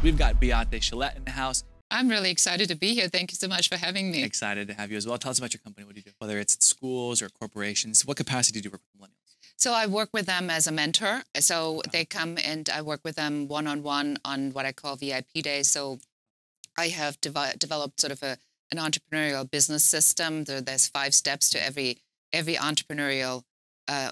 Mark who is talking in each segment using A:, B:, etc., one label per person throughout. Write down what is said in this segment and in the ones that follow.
A: We've got Beate Chelette in the house.
B: I'm really excited to be here. Thank you so much for having me.
A: Excited to have you as well. Tell us about your company. What do you do? Whether it's schools or corporations, what capacity do you work with millennials?
B: So I work with them as a mentor. So they come and I work with them one-on-one on what I call VIP days. So I have developed sort of an entrepreneurial business system. There's 5 steps to every entrepreneurial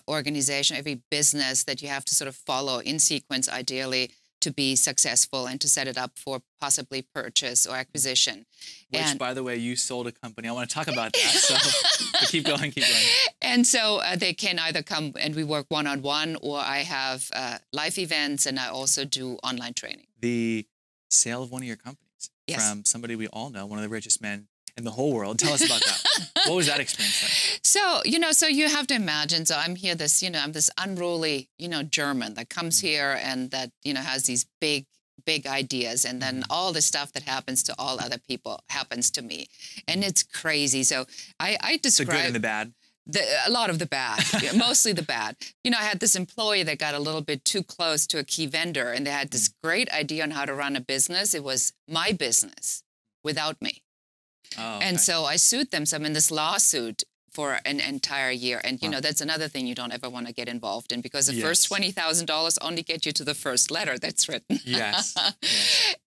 B: organization, every business that you have to sort of follow in sequence, ideally, to be successful and to set it up for possibly purchase or acquisition.
A: Which, by the way, you sold a company. I want to talk about that. So but keep going.
B: And so they can either come and we work one-on-one, or I have live events, and I also do online training.
A: The sale of one of your companies from somebody we all know, one of the richest men in the whole world. Tell us about that. What was that experience like?
B: So, so you have to imagine, so I'm here, I'm this unruly, German that comes here and that, has these big ideas. And then all the stuff that happens to all other people happens to me. And it's crazy. So I describe...
A: The good and the bad?
B: A lot of the bad, mostly the bad. I had this employee that got a little bit too close to a key vendor, and they had this great idea on how to run a business. It was my business without me.
A: Oh, okay.
B: And so I sued them. So I'm in this lawsuit for an entire year. And, that's another thing you don't ever want to get involved in, because the first $20,000 only get you to the first letter that's written.
A: Yes.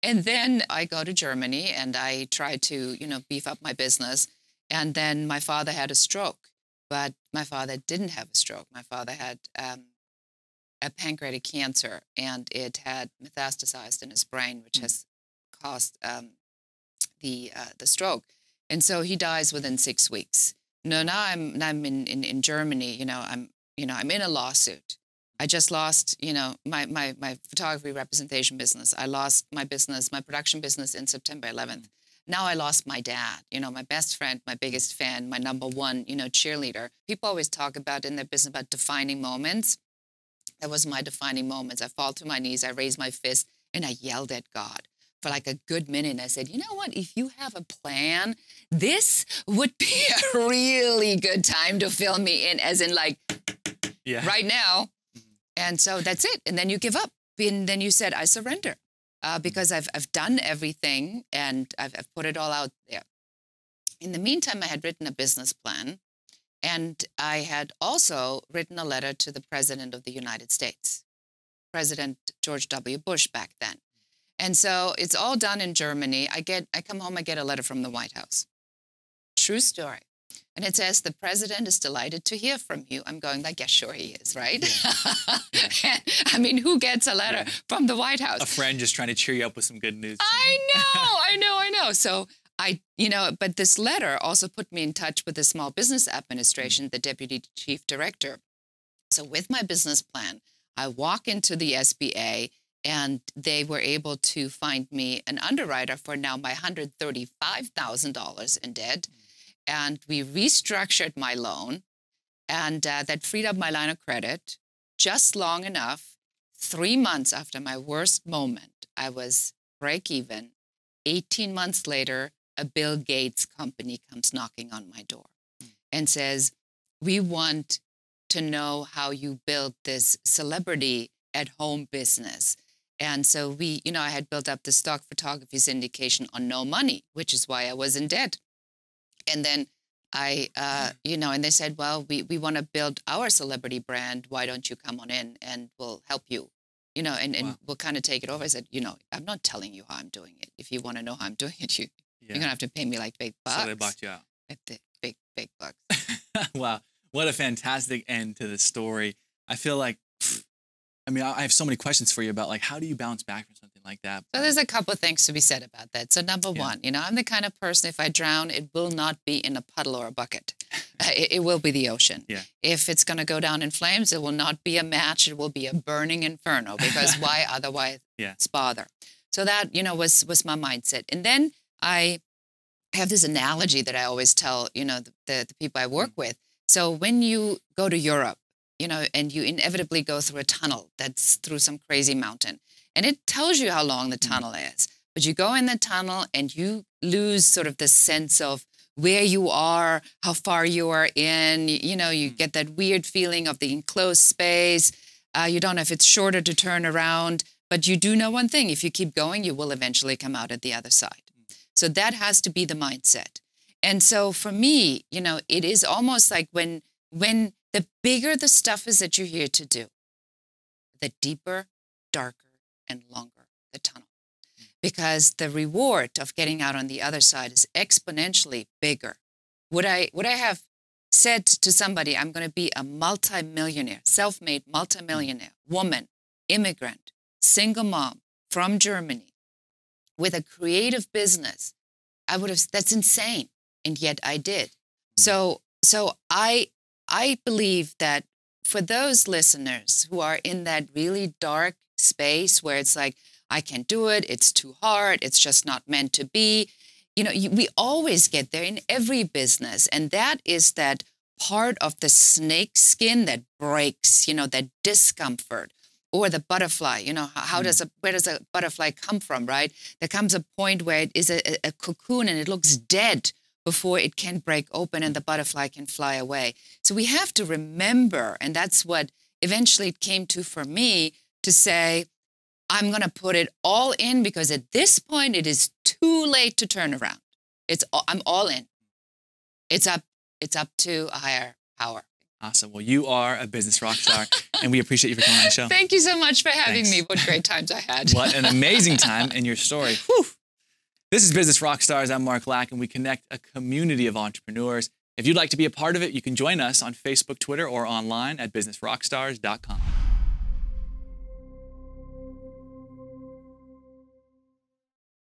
B: And then I go to Germany and I try to, beef up my business. And then my father had a stroke. But my father didn't have a stroke. My father had a pancreatic cancer, and it had metastasized in his brain, which has caused the stroke. And so he dies within 6 weeks. Now I'm in Germany. I'm in a lawsuit. I just lost my photography representation business. I lost my production business in September 11th. Now I lost my dad, my best friend, my biggest fan, my number one, cheerleader. People always talk about in their business about defining moments. That was my defining moments. I fall to my knees, I raised my fist, and I yelled at God for like a good minute. And I said, you know what? If you have a plan, this would be a really good time to fill me in, as in like right now. And so that's it. And then you give up. And then you said, I surrender. Because I've done everything and I've put it all out there. In the meantime, I had written a business plan, and I had also written a letter to the President of the United States, President George W. Bush back then. And so it's all done in Germany. I come home, I get a letter from the White House. True story. And it says, the president is delighted to hear from you. I'm going like, yeah, sure he is, right? Yeah. I mean, who gets a letter from the White House?
A: A friend just trying to cheer you up with some good news.
B: I know. So but this letter also put me in touch with the Small Business Administration, the Deputy Chief Director. So with my business plan, I walk into the SBA, and they were able to find me an underwriter for now my $135,000 in debt. And we restructured my loan, and that freed up my line of credit just long enough. 3 months after my worst moment, I was break even. 18 months later, a Bill Gates company comes knocking on my door and says, we want to know how you built this celebrity at home business. And so I had built up the stock photography syndication on no money, which is why I was in debt. And then and they said, well, we want to build our celebrity brand. Why don't you come on in and we'll help you, and we'll kind of take it over. I said, I'm not telling you how I'm doing it. If you want to know how I'm doing it, you're going to have to pay me like big bucks.
A: So they bought you out.
B: Big bucks.
A: Wow. What a fantastic end to the story. I feel like, I have so many questions for you about, like, how do you bounce back from something like that?
B: So there's a couple of things to be said about that. So number one, I'm the kind of person, if I drown, it will not be in a puddle or a bucket. It will be the ocean. Yeah. If it's going to go down in flames, it will not be a match. It will be a burning inferno, because why otherwise bother? So that, was my mindset. And then I have this analogy that I always tell, the people I work with. So when you go to Europe, and you inevitably go through a tunnel that's through some crazy mountain. And it tells you how long the tunnel is. But you go in the tunnel and you lose sort of the sense of where you are, how far you are in. You get that weird feeling of the enclosed space. You don't know if it's shorter to turn around. But you do know one thing: if you keep going, you will eventually come out at the other side. So that has to be the mindset. And so for me, you know, it is almost like when the bigger the stuff is that you're here to do, the deeper, darker, and longer the tunnel. Because the reward of getting out on the other side is exponentially bigger. Would I have said to somebody, I'm going to be a multimillionaire, self-made multimillionaire, woman, immigrant, single mom from Germany with a creative business, I would have, that's insane. And yet I did. So I believe that for those listeners who are in that really dark space where it's like, I can't do it, it's too hard, it's just not meant to be. You know, we always get there in every business. And that is that part of the snake skin that breaks, you know, that discomfort. Or the butterfly, you know, where does a butterfly come from, right? There comes a point where it is a cocoon and it looks dead before it can break open and the butterfly can fly away. So we have to remember, and that's what eventually it came to for me, to say, I'm going to put it all in, because at this point it is too late to turn around. I'm all in. It's up to a higher power.
A: Awesome. Well, you are a business rock star, and we appreciate you for coming on the show.
B: Thank you so much for having
A: Thanks.
B: me. What great times I had.
A: What an amazing time in your story. Whew. This is Business Rock Stars. I'm Mark Lack, and we connect a community of entrepreneurs. If you'd like to be a part of it, you can join us on Facebook, Twitter, or online at businessrockstars.com.